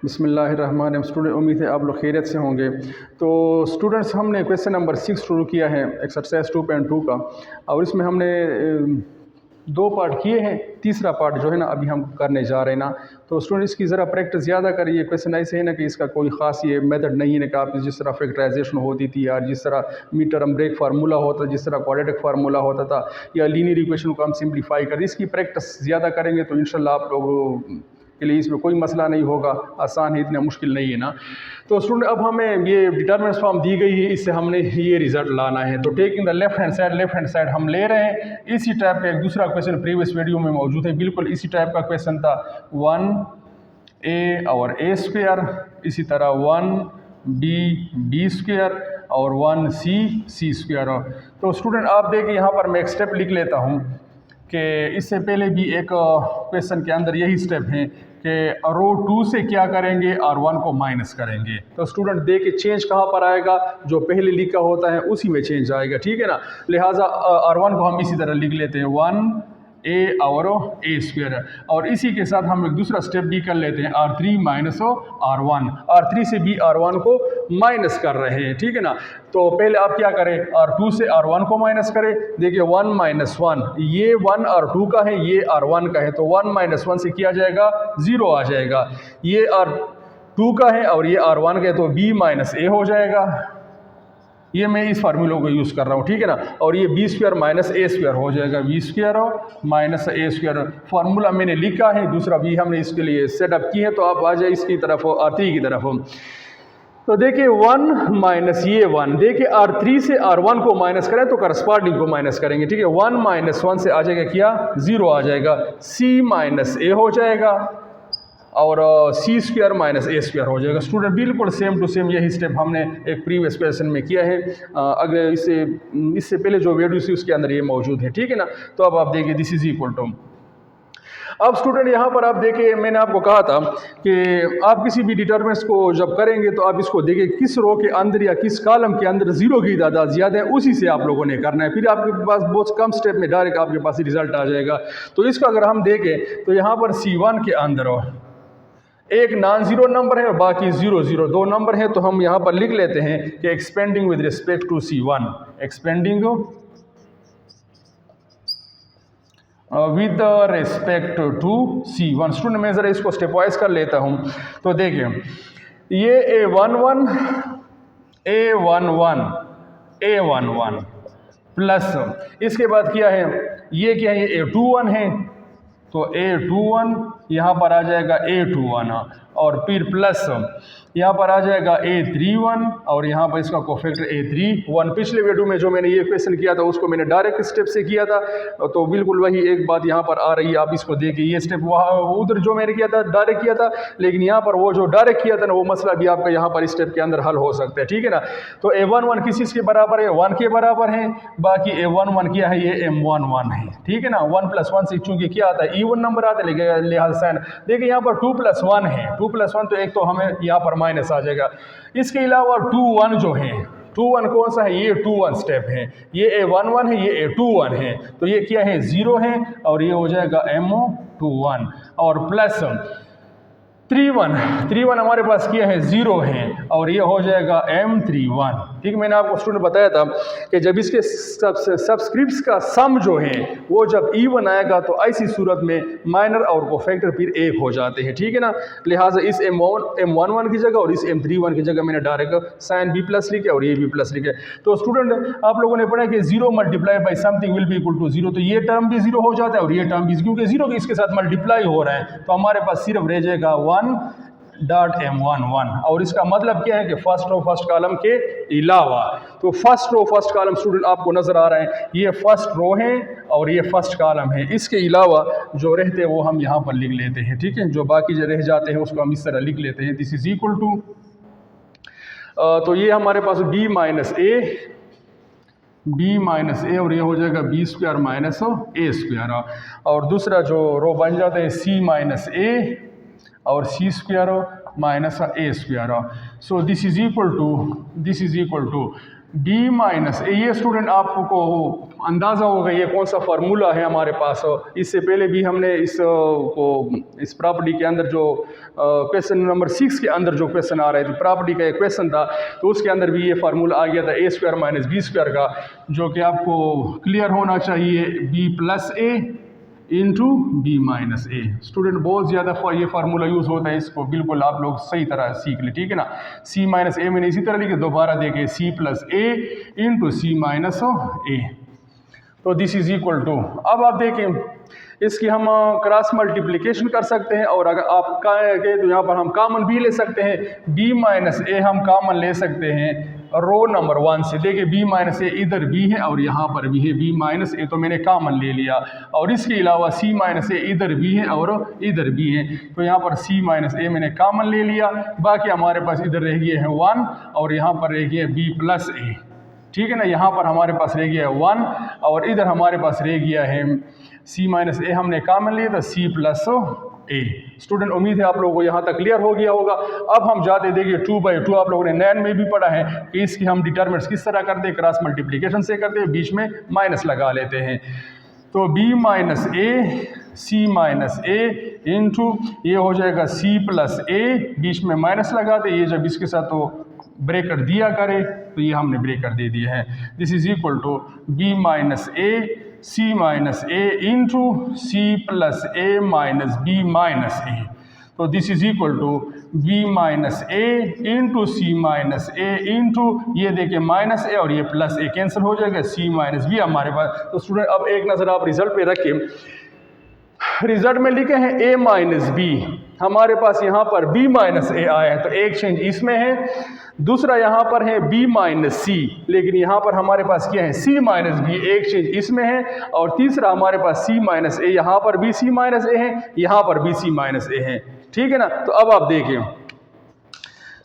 बिस्मिल्लाहिर्रहमानिर्रहीम। स्टूडेंट, उम्मीद है आप लोग खैरियत से होंगे। तो स्टूडेंट्स, हमने क्वेश्चन नंबर 6 शुरू किया है एक्सरसाइज 2.2 का, और इसमें हमने दो पार्ट किए हैं। तीसरा पार्ट जो है ना अभी हम करने जा रहे हैं ना। तो स्टूडेंट इसकी ज़रा प्रैक्टिस ज़्यादा करिए। क्वेश्चन ऐसे है ना कि इसका कोई ख़ास ये मेथड नहीं है ना कि आप जिस तरह फैक्टराइजेशन होती थी या जिस तरह मीड टर्म ब्रेक फार्मूला होता, जिस तरह क्वाड्रेटिक फार्मूला होता था, या लीनियर इक्वेशन को हम सिंप्लीफाई करें, इसकी प्रैक्टिस ज़्यादा करेंगे तो इंशाल्लाह आप लोग के लिए इसमें कोई मसला नहीं होगा। आसान है, इतना मुश्किल नहीं है ना। तो स्टूडेंट, अब हमें ये डिटरमिनेंट फॉर्म दी गई है, इससे हमने ये रिजल्ट लाना है। तो taking the left hand side हम ले रहे हैं। इसी टाइप का एक दूसरा क्वेश्चन प्रीवियस वीडियो में मौजूद है, बिल्कुल इसी टाइप का क्वेश्चन था। 1a और a स्क्वायर, इसी तरह 1b स्क्वायर और 1c स्क्वायर। तो स्टूडेंट आप देखिए, यहाँ पर मैं एक स्टेप लिख लेता हूँ कि इससे पहले भी एक क्वेश्चन के अंदर यही स्टेप है कि रो 2 से क्या करेंगे, R1 को माइनस करेंगे। तो स्टूडेंट देखिए चेंज कहाँ पर आएगा, जो पहले लिखा होता है उसी में चेंज आएगा, ठीक है ना। लिहाजा R1 को हम इसी तरह लिख लेते हैं 1a और a स्क्वायर, और इसी के साथ हम एक दूसरा स्टेप भी कर लेते हैं R3 माइनस R1। R3 से भी R1 को माइनस कर रहे हैं, ठीक है ना। तो पहले आप क्या करें, R2 से R1 को माइनस करें। देखिए 1 माइनस 1, ये 1 R2 का है, ये R1 का है, तो 1 माइनस 1 से किया जाएगा 0 आ जाएगा। ये R2 का है और ये R1 का है, तो b माइनस a हो जाएगा। ये मैं इस फार्मूले को यूज़ कर रहा हूँ, ठीक है ना। और ये b square minus a square हो जाएगा, b square minus a square. Formula मैंने लिखा है, दूसरा भी हमने इसके लिए सेटअप की है। तो आप आ जाए इसकी तरफ, R3 की तरफ। तो देखिए 1 माइनस ये 1, देखिए R3 से R1 को माइनस करें तो करस्पॉन्डिंग को माइनस करेंगे, ठीक है। 1 माइनस 1 से आ जाएगा क्या, 0 आ जाएगा। c माइनस a हो जाएगा और c square minus a square हो जाएगा। स्टूडेंट बिल्कुल सेम टू सेम यही स्टेप हमने एक प्रीवियस क्वेश्चन में किया है। अगर इससे पहले जो वीडियो थी उसके अंदर ये मौजूद है, ठीक है ना। तो अब आप देखिए दिस इज इक्वल टू, अब स्टूडेंट यहाँ पर आप देखिए, मैंने आपको कहा था कि आप किसी भी डिटरमिनेंट्स को जब करेंगे तो आप इसको देखिए किस रो के अंदर या किस कॉलम के अंदर 0 की तादाद ज़्यादा है, उसी से आप लोगों ने करना है। फिर आपके पास बहुत कम स्टेप में डायरेक्ट आपके पास रिजल्ट आ जाएगा। तो इसका अगर हम देखें तो यहाँ पर C1 के अंदर एक नॉन ज़ीरो नंबर है और बाकी 0 0 दो नंबर है। तो हम यहाँ पर लिख लेते हैं कि expanding with respect to C1, expanding with respect to C1। Student मैं ज़रा इसको स्टेप वाइज कर लेता हूँ। तो देखिए ये A11 A11 प्लस इसके बाद क्या है, ये क्या है, ये A21 है, तो A21 यहाँ पर आ जाएगा A21 और फिर प्लस यहाँ पर आ जाएगा A31 और यहाँ पर इसका कोफैक्टर A31। पिछले वीडियो में जो मैंने ये क्वेश्चन किया था उसको मैंने डायरेक्ट स्टेप से किया था, तो बिल्कुल वही एक बात यहाँ पर आ रही है। आप इसको देखिए, ये स्टेप वहाँ उधर जो मैंने किया था डायरेक्ट किया था, लेकिन यहाँ पर वो जो डायरेक्ट किया था ना वो मसला भी आपका यहाँ पर स्टेप के अंदर हल हो सकता है, ठीक है ना। तो A11 किस चीज़ के बराबर है, 1 के बराबर है। बाकी A11 क्या है, ये M11 है, ठीक है ना। 1 + 1 से चूँकि क्या आता है, इवन नंबर आता है, लेकिन लिहाजा देखिए यहाँ पर 2 + 1 है, 2 + 1 तो एक तो हमें यहाँ पर माइनस आ जाएगा। इसके अलावा 2 1 जो है, 2 1 कौन सा है, ये 2 1 स्टेप है। ये A11 है, ये A21 है, तो ये क्या है, 0 है और ये हो जाएगा M21 और प्लस 3 1 हमारे पास क्या है, 0 है और ये हो जाएगा M31। ठीक, मैंने आपको स्टूडेंट बताया था कि जब इसके सबस्क्रिप्ट्स का सम जो है वो जब इवन आएगा तो ऐसी सूरत में माइनर और कोफैक्टर फिर 1 हो जाते हैं, ठीक है ना। लिहाजा इस M11 की जगह और इस M31 की जगह मैंने डायरेक्ट साइन B+ लिखे और ये B+ लिखे। तो स्टूडेंट आप लोगों ने पढ़ा कि 0 × something will be equal to 0, तो ये टर्म भी 0 हो जाता है और ये टर्म भी, क्योंकि 0 इसके साथ मल्टीप्लाई हो रहा है तो हमारे पास सिर्फ रह जाएगा 1.M11। और इसका मतलब क्या है कि फर्स्ट रो फर्स्ट कॉलम के अलावा, तो first row first column student आपको नजर आ रहा है, ये फर्स्ट रो है और ये फर्स्ट कॉलम है। इसके अलावा जो रहते हैं वो हम यहाँ पर लिख लेते हैं, ठीक है। जो बाकी जो रह जाते हैं उसको हम इस तरह लिख लेते हैं, दिस इज इक्वल टू, तो ये हमारे पास B माइनस ए और ये हो जाएगा B square minus A square. और दूसरा जो रो बन जाता है C माइनस A और C square minus A square. So this is equal to b minus a. ये स्टूडेंट आपको अंदाज़ा होगा ये कौन सा फार्मूला है हमारे पास। इससे पहले भी हमने इस प्रॉपर्टी के अंदर जो क्वेश्चन नंबर 6 के अंदर जो क्वेश्चन आ रहे थे, प्रॉपर्टी का एक क्वेश्चन था, तो उसके अंदर भी ये फार्मूला आ गया था ए स्क्वायर माइनस बी स्क्वायर का, जो कि आपको क्लियर होना चाहिए, बी प्लस ए इंटू बी माइनस ए। स्टूडेंट बहुत ज़्यादा ये फार्मूला यूज़ होता है, इसको बिल्कुल आप लोग सही तरह सीख ले, ठीक है ना। सी माइनस ए मैंने इसी तरह लिखे, दोबारा देखें, सी plus A into c minus a, तो दिस इज इक्वल टू, अब आप देखें इसकी हम क्रॉस मल्टीप्लिकेशन कर सकते हैं, और अगर आप कहें तो यहाँ पर हम कॉमन भी ले सकते हैं। बी माइनस ए हम कॉमन ले सकते हैं रो नंबर 1 से। देखिए बी माइनस ए इधर भी है और यहाँ पर भी है, बी माइनस ए तो मैंने कॉमन ले लिया, और इसके अलावा सी माइनस ए इधर भी है और इधर भी है, तो यहाँ पर सी माइनस ए मैंने कॉमन ले लिया। बाकी हमारे पास इधर रह गए हैं 1 और यहाँ पर रह गया बी प्लस ए, ठीक है ना। यहाँ पर हमारे पास रह गया है 1 और इधर हमारे पास रह गया है सी माइनस ए हमने कॉमन लिया था, सी प्लस ए। स्टूडेंट उम्मीद है आप लोगों को यहाँ तक क्लियर हो गया होगा। अब हम जाते देखिए 2/2, आप लोगों ने 9 में भी पढ़ा है कि इसकी हम डिटरमिनेंट्स किस तरह करते हैं, क्रॉस मल्टीप्लिकेशन से करते हैं, बीच में माइनस लगा लेते हैं। तो B minus a c minus a into ये हो जाएगा सी प्लस ए, बीच में माइनस लगाते, ये जब इसके साथ तो ब्रेकर दिया करे तो ये हमने ब्रेकर दे दिए हैं। This is equal to b minus a c minus a into c plus a minus b minus a, तो this is equal to b minus a into c minus a into ये देखिए minus a और ये plus ए cancel हो जाएगा, सी minus B हमारे पास। तो student अब एक नज़र आप रिजल्ट पे रखें, रिजल्ट में लिखे हैं a माइनस बी, हमारे पास यहाँ पर b माइनस ए आया है, तो एक चेंज इसमें है, दूसरा यहाँ पर है b माइनस सी, लेकिन यहाँ पर हमारे पास क्या है c माइनस बी, एक चेंज इसमें है, और तीसरा हमारे पास c माइनस ए, यहाँ पर भी c माइनस ए है, यहाँ पर भी c माइनस ए है, ठीक है ना। तो अब आप देखें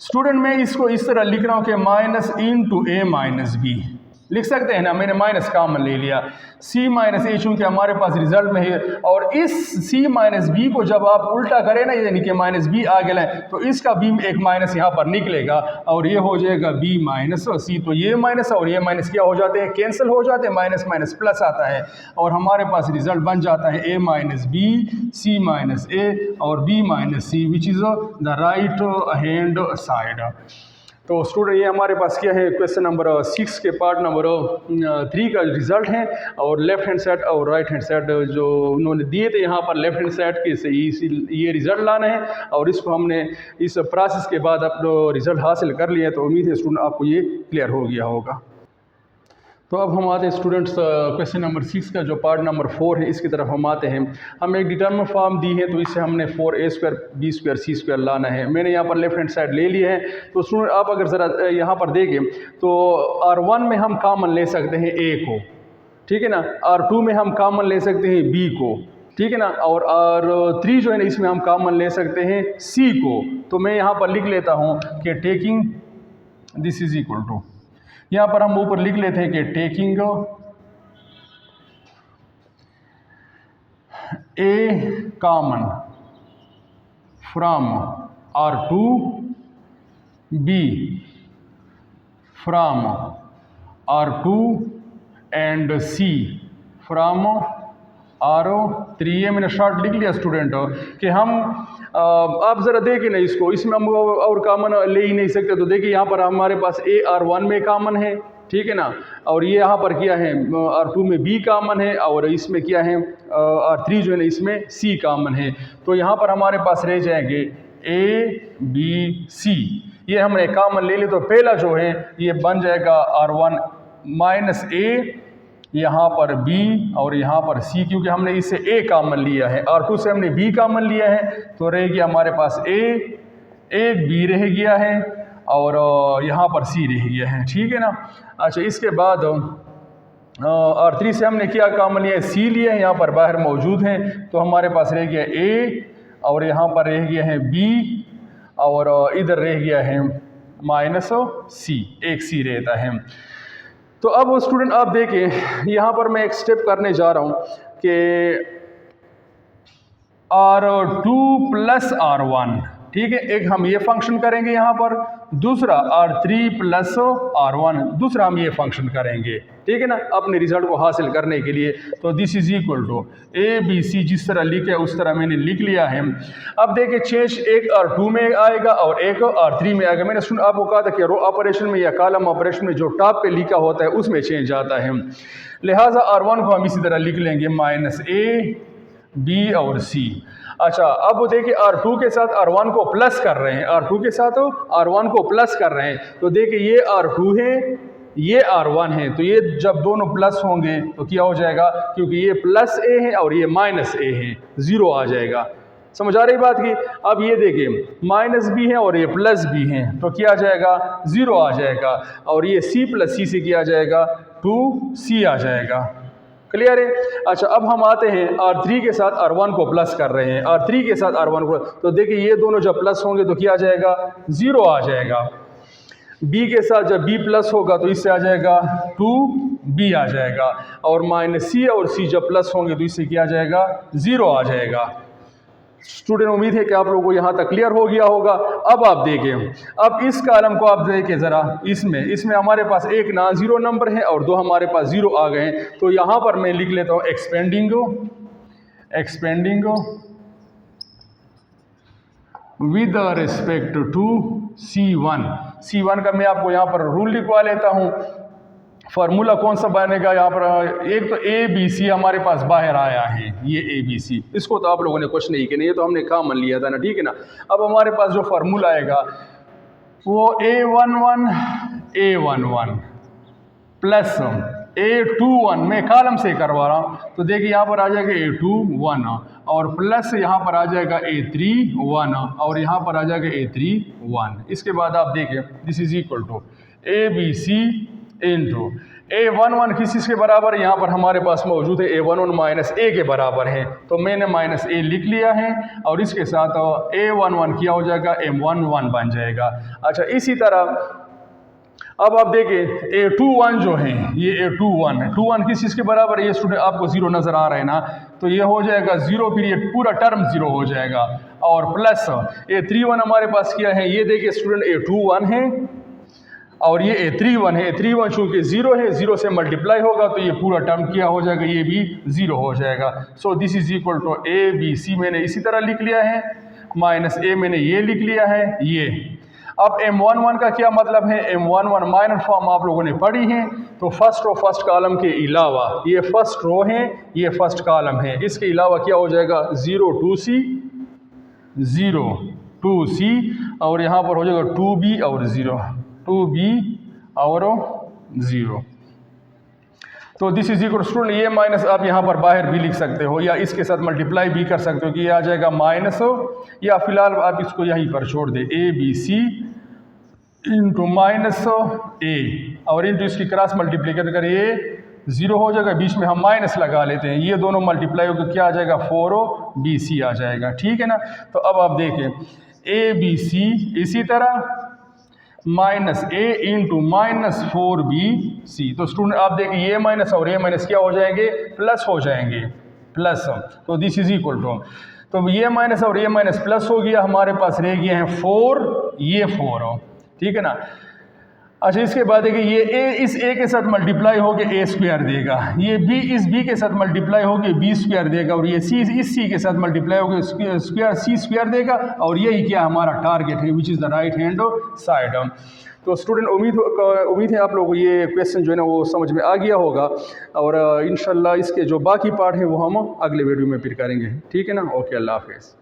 स्टूडेंट मैं इसको इस तरह लिख रहा हूँ कि माइनस इंटू ए माइनस बी लिख सकते हैं ना, मैंने माइनस कॉमन ले लिया, सी माइनस ए चूँकि हमारे पास रिजल्ट में है, और इस सी माइनस बी को जब आप उल्टा करें ना, यानी कि माइनस बी आगे लाएं, तो इसका बी एक माइनस यहाँ पर निकलेगा और ये हो जाएगा बी माइनस सी, तो ये माइनस और ये माइनस क्या हो जाते हैं, कैंसिल हो जाते हैं, माइनस माइनस प्लस आता है, और हमारे पास रिजल्ट बन जाता है a minus b c minus a और b minus c, which is the right hand side. तो स्टूडेंट ये हमारे पास क्या है, क्वेश्चन नंबर 6 के पार्ट नंबर 3 का रिजल्ट है, और लेफ्ट हैंड साइड और राइट हैंड साइड जो उन्होंने दिए थे यहाँ पर लेफ्ट हैंड साइड के से ये रिजल्ट लाना है, और इसको हमने इस प्रोसेस के बाद आप रिजल्ट हासिल कर लिए, तो उम्मीद है स्टूडेंट आपको ये क्लियर हो गया होगा। तो अब हम आते हैं स्टूडेंट्स क्वेश्चन नंबर 6 का जो पार्ट नंबर 4 है, इसकी तरफ हम आते हैं। हमें एक डिटरमिनेंट फॉर्म दी है, तो इससे हमने 4a स्क्वायर बी स्क्वायर सी स्क्वायर लाना है। मैंने यहाँ पर लेफ्ट हैंड साइड ले लिया है, तो स्टूडेंट आप अगर ज़रा यहाँ पर देखें तो R1 में हम कॉमन ले सकते हैं a को, ठीक है ना, R2 में हम कॉमन ले सकते हैं b को, ठीक है ना, और R3 जो है ना इसमें हम कॉमन ले सकते हैं c को। तो मैं यहाँ पर लिख लेता हूँ कि taking this is equal to, यहाँ पर हम ऊपर लिख लेते हैं कि taking a common from R2 B from R2 and C from R3। ये मैंने शॉर्ट लिख लिया स्टूडेंट कि हम आप ज़रा देखें ना इसको, इसमें हम और कॉमन ले ही नहीं सकते, तो देखिए यहाँ पर हमारे पास A R1 में कॉमन है, ठीक है ना, और ये यहाँ पर क्या है R2 में B कॉमन है, और इसमें क्या है R3 जो है ना इसमें C कॉमन है, तो यहाँ पर हमारे पास रह जाएंगे A B C, ये हमने कॉमन ले ली, तो पहला जो है ये बन जाएगा R1 माइनस A, यहाँ पर B और यहाँ पर C, क्योंकि हमने इससे A कॉमन लिया है, R2 से हमने B कॉमन लिया है, तो रह गया हमारे पास A, एक B रह गया है, और यहाँ पर C रह गया है, ठीक है ना। अच्छा इसके बाद R3 से हमने क्या कॉमन लिया है, C लिया है, यहाँ पर बाहर मौजूद हैं, तो हमारे पास रह गया A और यहाँ पर रह गया है B और इधर रह गया है माइनस C, एक C रहता है। तो अब स्टूडेंट आप देखें यहाँ पर मैं एक स्टेप करने जा रहा हूँ कि R2 प्लस R1 ठीक है, एक हम ये फंक्शन करेंगे यहाँ पर, दूसरा R3 प्लस R1 दूसरा हम ये फंक्शन करेंगे, ठीक है ना, अपने रिजल्ट को हासिल करने के लिए। तो this is equal to ABC जिस तरह लिखे उस तरह मैंने लिख लिया है। अब देखिए चेंज एक R2 में आएगा और एक R3 में आएगा। मैंने आपको कहा था कि रो ऑपरेशन में या कॉलम ऑपरेशन में जो टॉप पे लिखा होता है उसमें चेंज आता है। लिहाजा R1 को हम इसी तरह लिख लेंगे -A B और C। अच्छा, अब देखिए R2 के साथ R1 को प्लस कर रहे हैं, R2 के साथ R1 को प्लस कर रहे हैं, तो देखिए ये R2 है ये R1 है, तो ये जब दोनों प्लस होंगे तो क्या हो जाएगा, क्योंकि ये प्लस A है और ये -A है, 0 आ जाएगा। समझ आ रही बात की। अब ये देखिए माइनस भी है और ये प्लस भी है, तो क्या आ जाएगा, 0 आ जाएगा, और ये C प्लस C से क्या आ जाएगा, 2C आ जाएगा। क्लियर है। अच्छा, अब हम आते हैं R3 के साथ R1 को प्लस कर रहे हैं, R3 के साथ R1 को, तो देखिए ये दोनों जब प्लस होंगे तो क्या आ जाएगा, 0 आ जाएगा। B के साथ जब B प्लस होगा तो इससे आ जाएगा 2B आ जाएगा, और -C और C जब प्लस होंगे तो इससे क्या आ जाएगा, 0 आ जाएगा। स्टूडेंट, उम्मीद है कि आप लोगों को यहाँ तक क्लियर हो गया होगा। अब आप देखें, अब इस कॉलम को आप देखें ज़रा, इसमें हमारे पास एक नॉन ज़ीरो नंबर है और दो हमारे पास 0 आ गए हैं, तो यहाँ पर मैं लिख लेता हूँ expanding with respect to C1 का मैं आपको यहाँ पर रूल लिखवा लेता हूँ। फार्मूला कौन सा बनेगा यहाँ पर, एक तो ABC हमारे पास बाहर आया है, ये ABC, इसको तो आप लोगों ने कुछ नहीं किया, ये तो हमने कॉमन लिया था ना, ठीक है ना। अब हमारे पास जो फार्मूला आएगा वो A11 प्लस A21, मैं कॉलम से करवा रहा हूँ, तो देखिए यहाँ पर आ जाएगा A21 और प्लस यहाँ पर आ जाएगा A31 और यहाँ पर आ जाएगा A31। इसके बाद आप देखिए this is equal to ABC into A11 किस चीज़ के बराबर है, यहाँ पर हमारे पास मौजूद है A11 -A के बराबर है, तो मैंने -A लिख लिया है और इसके साथ A11 क्या हो जाएगा, M11 बन जाएगा। अच्छा, इसी तरह अब आप देखिए A21 जो है, ये A21 किस चीज़ के बराबर है, ये स्टूडेंट आपको 0 नज़र आ रहा है ना, तो ये हो जाएगा 0, फिर ये पूरा टर्म 0 हो जाएगा, और प्लस A31 हमारे पास क्या है, ये देखिए स्टूडेंट A21 है और ये A31 है। A31 चूँकि 0 है, 0 से मल्टीप्लाई होगा तो ये पूरा टर्म क्या हो जाएगा, ये भी 0 हो जाएगा। So this is equal to ABC मैंने इसी तरह लिख लिया है, -A मैंने ये लिख लिया है ये। अब M11 का क्या मतलब है, M11 माइनर फॉर्म आप लोगों ने पढ़ी है, तो फर्स्ट रो फर्स्ट कॉलम के अलावा ये फर्स्ट रो है, ये फर्स्ट कॉलम है, इसके अलावा क्या हो जाएगा, 0 और यहाँ पर हो जाएगा 2B और 0। तो दिस इज इक्वल स्टूडेंट, ये माइनस आप यहाँ पर बाहर भी लिख सकते हो या इसके साथ मल्टीप्लाई भी कर सकते हो कि ये आ जाएगा माइनस, या फिलहाल आप इसको यहीं पर छोड़ दें, ABC इंटू -A और इंटू इसकी क्रॉस मल्टीप्लिकेशन करिए 0 हो जाएगा, बीच में हम माइनस लगा लेते हैं, ये दोनों मल्टीप्लाई होकर क्या आ जाएगा, 4BC आ जाएगा, ठीक है ना। तो अब आप देखें ABC इसी तरह -A इंटू -4BC, तो स्टूडेंट आप देखिए ये माइनस और ये माइनस क्या हो जाएंगे, प्लस हो जाएंगे, प्लस। तो दिस इज इक्वल टू, तो ये माइनस और ये माइनस प्लस हो गया, हमारे पास रह गए हैं 4, ये 4, ठीक है ना। अच्छा, इसके बाद देखिए ये A इस A के साथ मल्टीप्लाई होकर A स्क्वायर देगा, ये B इस B के साथ मल्टीप्लाई होकर B स्क्वायर देगा, और ये C इस C के साथ मल्टीप्लाई होकर स्क्वायर C स्क्वायर देगा, और यही क्या हमारा टारगेट है, विच is the right hand side. तो स्टूडेंट उम्मीद है आप लोगों को ये क्वेश्चन जो है ना वो समझ में आ गया होगा, और इंशाल्लाह इसके जो बाकी पार्ट हैं वो हम अगले वीडियो में फिर करेंगे, ठीक है ना। ओके, अल्लाह हाफिज़।